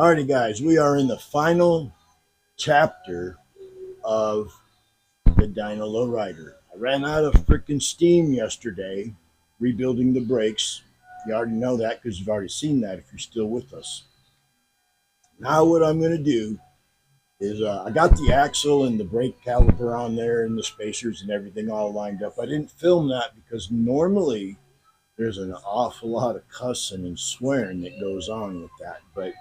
Alrighty, guys, we are in the final chapter of the Dyna Lowrider. I ran out of freaking steam yesterday rebuilding the brakes. You already know that because you've already seen that if you're still with us. Now what I'm going to do is I got the axle and the brake caliper on there and the spacers and everything all lined up. I didn't film that because normally there's an awful lot of cussing and swearing that goes on with that, but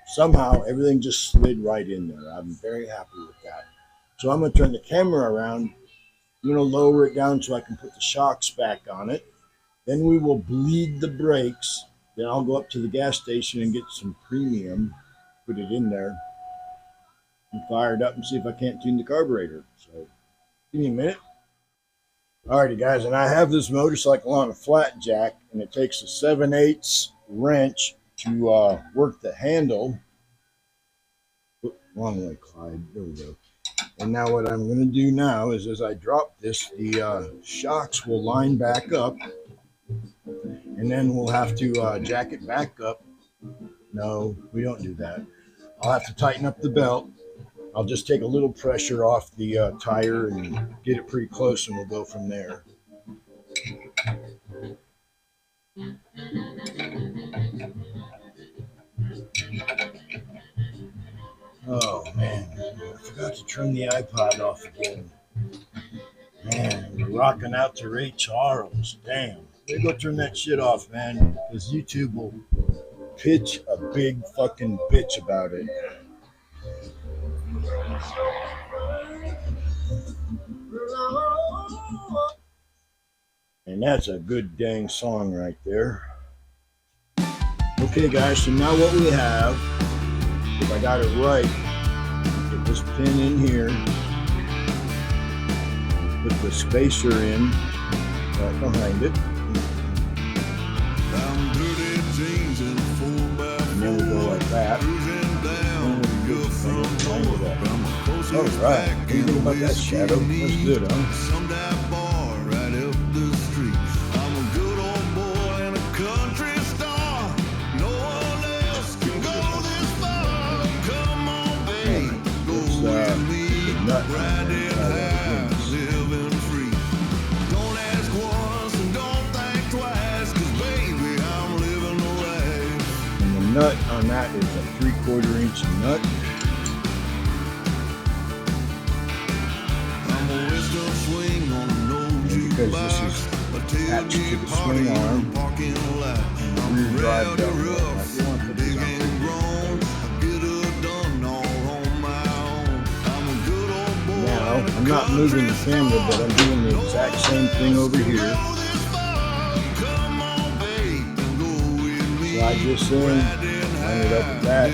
somehow everything just slid right in there. I'm very happy with that. So I'm going to turn the camera around. I'm going to lower it down so I can put the shocks back on it. Then we will bleed the brakes. Then I'll go up to the gas station and get some premium, put it in there, and fire it up and see if I can't tune the carburetor. So give me a minute. Alrighty, guys, and I have this motorcycle on a flat jack, and it takes a 7/8 wrench to work the handle. Wrong way, Clyde. There we go. And now what I'm going to do now is as I drop this, the shocks will line back up, and then we'll have to jack it back up. No, we don't do that. I'll have to tighten up the belt. I'll just take a little pressure off the tire and get it pretty close, and we'll go from there. Oh man, I forgot to turn the iPod off again. Man, we're rocking out to Ray Charles. Damn. They go turn that shit off, man, because YouTube will pitch a big fucking bitch about it. And that's a good dang song right there. Okay, guys, so now what we have, if I got it right, get this pin in here, put the spacer in right behind it, and then we go like that. All right, what do you think about that, Shadow? That's good, huh? Nut. And the nut on that is a 3/4 inch nut. And because this is attached to the swing arm, rear drive belt. I'm not moving the camera, but I'm doing the exact same thing over here. Slide this in, line it up with that.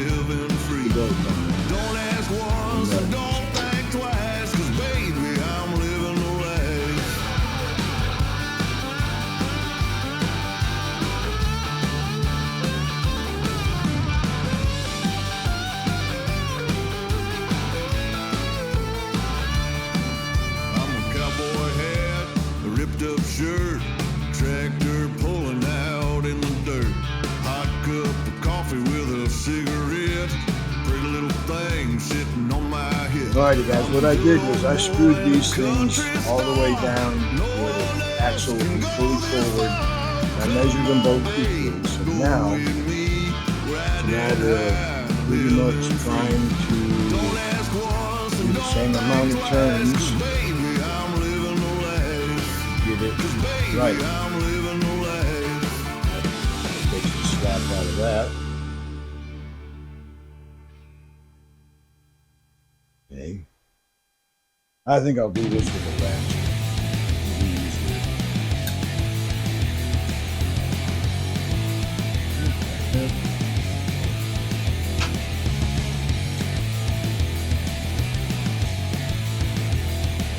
Shirt, tractor pulling out in the dirt, hot cup of coffee with a cigarette, pretty little thing sitting on my hip. Alrighty, guys, what I did was I screwed these things all the way down where the axle would be fully forward. I measured them both equally. So now they're pretty much trying to do the same amount of turns. Get it right. Take the slack out of that. Okay. I think I'll do this with a wrench.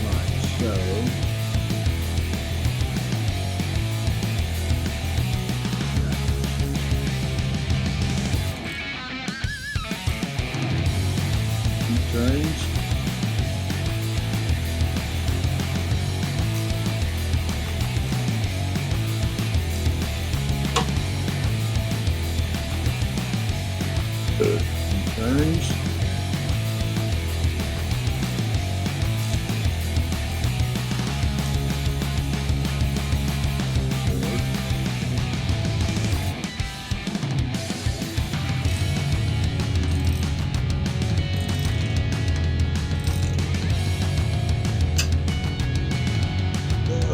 Right, so turns. turns.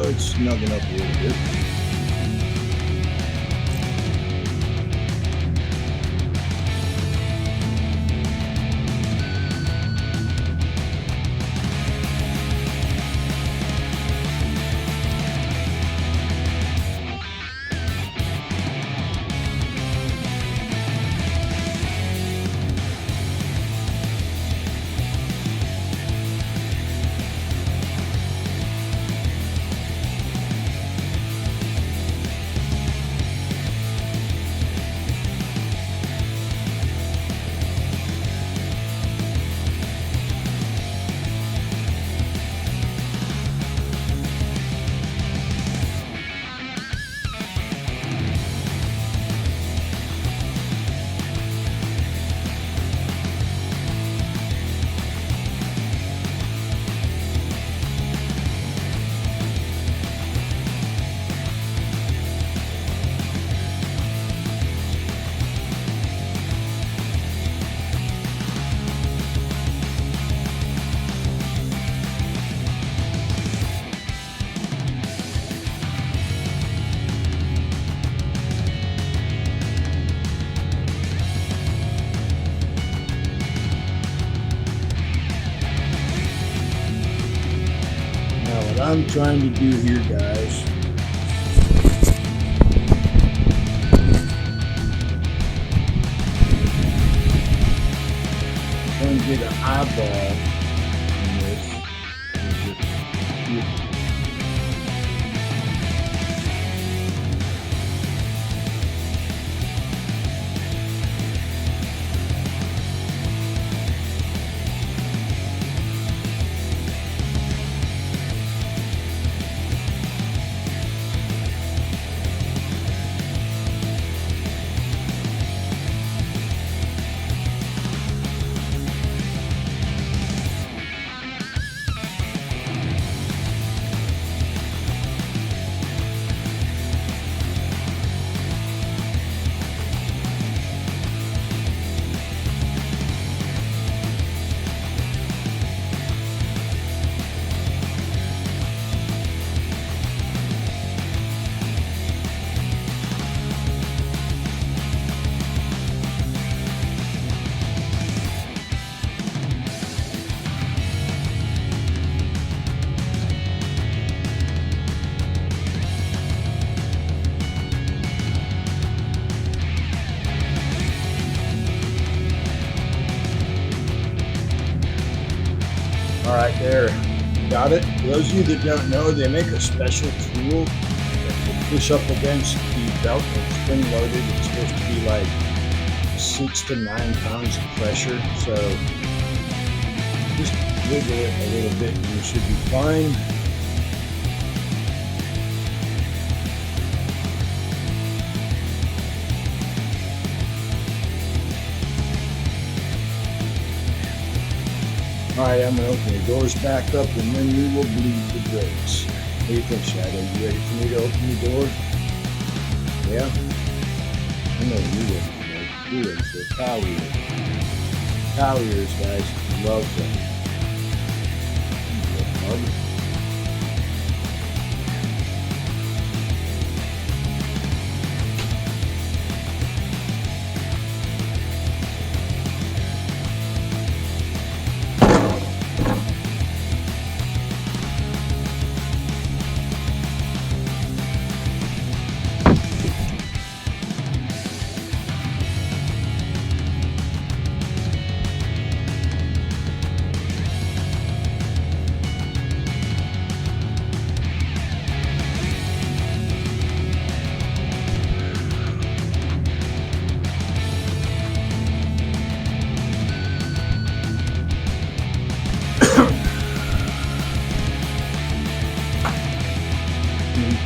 It's snugging up a little bit. What I'm trying to do here, guys, I'm trying to get an eyeball on this. All right, there, got it. Those of you that don't know, they make a special tool that will push up against the belt and spring loaded. It's supposed to be like 6 to 9 pounds of pressure. So just wiggle it a little bit and you should be fine. Alright, I'm going to open the doors back up and then we will bleed the brakes. What do you think, Shadow? You ready for me to open the door? Yeah? I know you're ready for it. You're ready for it. Cow ears. Cow ears, guys. Love them. Love them.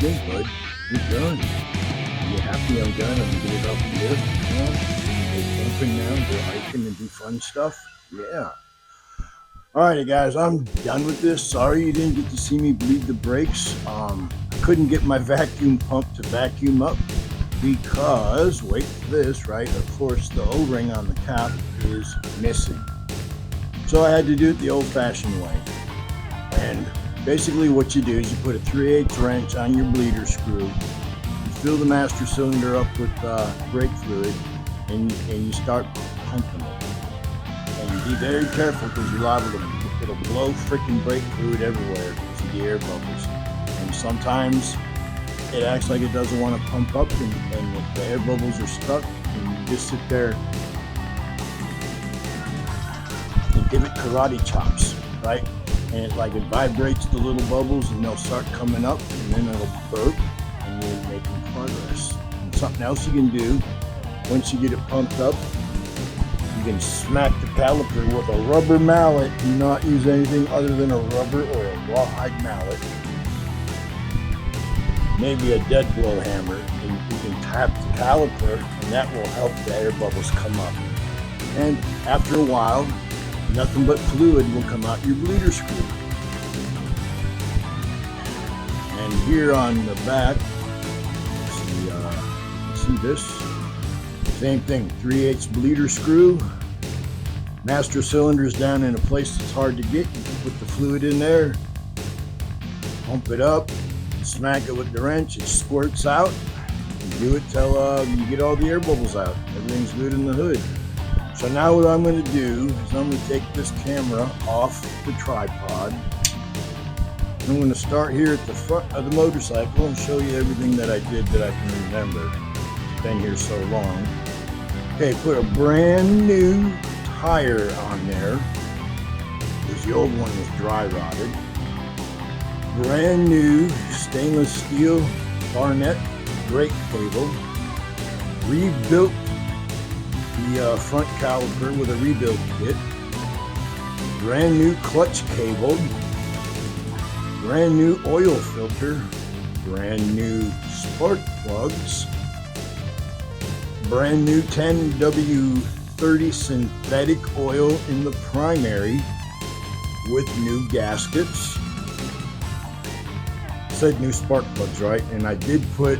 Good, bud. You're done. Are you happy I'm done? I'm going to get it off the lift. camping now, go hiking and do fun stuff. Yeah. Alrighty guys, I'm done with this. Sorry you didn't get to see me bleed the brakes. I couldn't get my vacuum pump to vacuum up because, wait for this, right? Of course the O-ring on the cap is missing. So I had to do it the old-fashioned way. And basically what you do is you put a 3/8 wrench on your bleeder screw, you fill the master cylinder up with brake fluid, and you start pumping it. And be very careful because you're liable to, it'll blow freaking brake fluid everywhere because of the air bubbles. And sometimes it acts like it doesn't want to pump up, and the air bubbles are stuck, and you just sit there and give it karate chops, right? And it vibrates the little bubbles, and they'll start coming up, and then it'll burp, and you're making progress. And something else you can do, once you get it pumped up, you can smack the caliper with a rubber mallet. Do not use anything other than a rubber or a rawhide mallet. Maybe a dead blow hammer, and you can tap the caliper, and that will help the air bubbles come up. And after a while, nothing but fluid will come out your bleeder screw. And here on the back, see this? Same thing, 3/8 bleeder screw. Master cylinder's down in a place that's hard to get. You can put the fluid in there, pump it up, smack it with the wrench, it squirts out. You do it till you get all the air bubbles out. Everything's good in the hood. So now what I'm going to do is I'm going to take this camera off the tripod. I'm going to start here at the front of the motorcycle and show you everything that I did that I can remember. It's been here so long. Okay, put a brand new tire on there because the old one was dry rotted. Brand new stainless steel Barnett brake cable. Rebuilt the front caliper with a rebuild kit. Brand new clutch cable. Brand new oil filter. Brand new spark plugs. Brand new 10W30 synthetic oil in the primary with new gaskets. Said new spark plugs, right? And I did put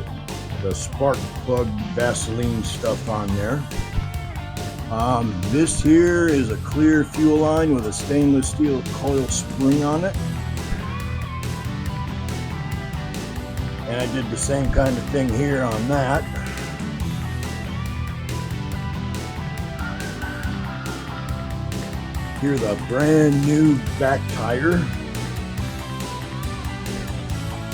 the spark plug Vaseline stuff on there. This here is a clear fuel line with a stainless steel coil spring on it. And I did the same kind of thing here on that. Here's a brand new back tire.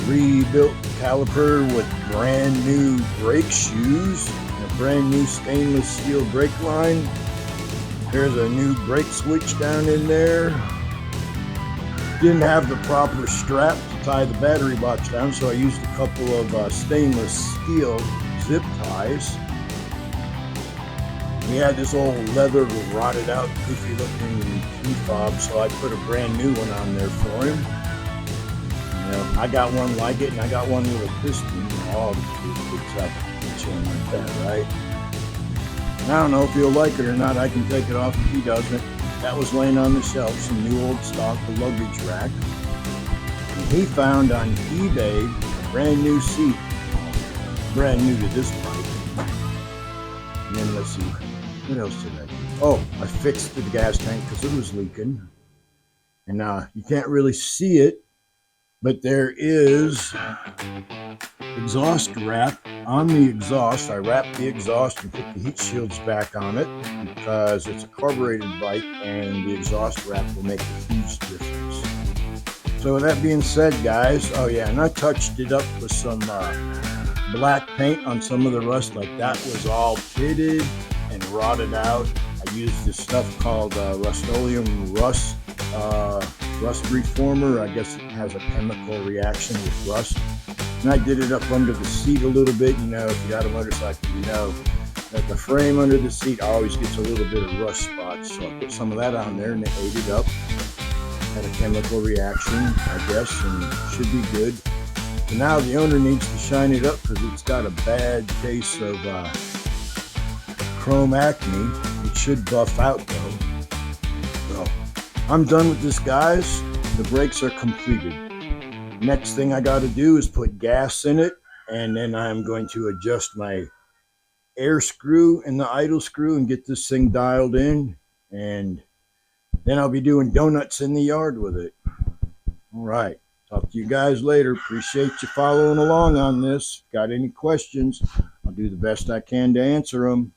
Rebuilt caliper with brand new brake shoes. A brand new stainless steel brake line. There's a new brake switch down in there. Didn't have the proper strap to tie the battery box down, so I used a couple of stainless steel zip ties. We had this old leather rotted out, goofy looking key fob, so I put a brand new one on there for him. You know, I got one like it, and I got one with a piston. All the kids have a chain like that, right? I don't know if he'll like it or not. I can take it off if he doesn't. That was laying on the shelf, some new old stock, the luggage rack. And he found on eBay a brand new seat, brand new to this bike. And then let's see, what else did I do? Oh, I fixed the gas tank because it was leaking. And you can't really see it, but there is exhaust wrap on the exhaust. I wrapped the exhaust and put the heat shields back on it because it's a carbureted bike and the exhaust wrap will make a huge difference. So with that being said, guys, oh yeah, and I touched it up with some black paint on some of the rust. Like that was all pitted and rotted out. I used this stuff called Rust-Oleum rust reformer. I guess it has a chemical reaction with rust. And I did it up under the seat a little bit. You know, if you got a motorcycle, you know that the frame under the seat always gets a little bit of rust spots. So I put some of that on there and it ate it up. Had a chemical reaction, I guess, and it should be good. So now the owner needs to shine it up because it's got a bad case of chrome acne. It should buff out though. So I'm done with this, guys. The brakes are completed. Next thing I got to do is put gas in it, and then I'm going to adjust my air screw and the idle screw and get this thing dialed in, and then I'll be doing donuts in the yard with it. All right. Talk to you guys later. Appreciate you following along on this. Got any questions? I'll do the best I can to answer them.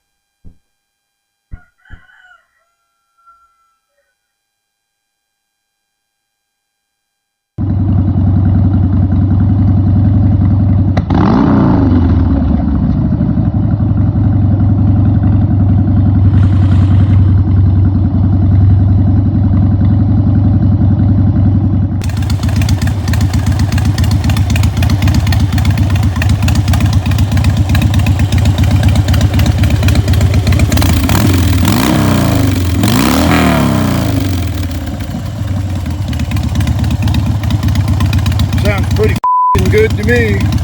Sounds pretty good to me.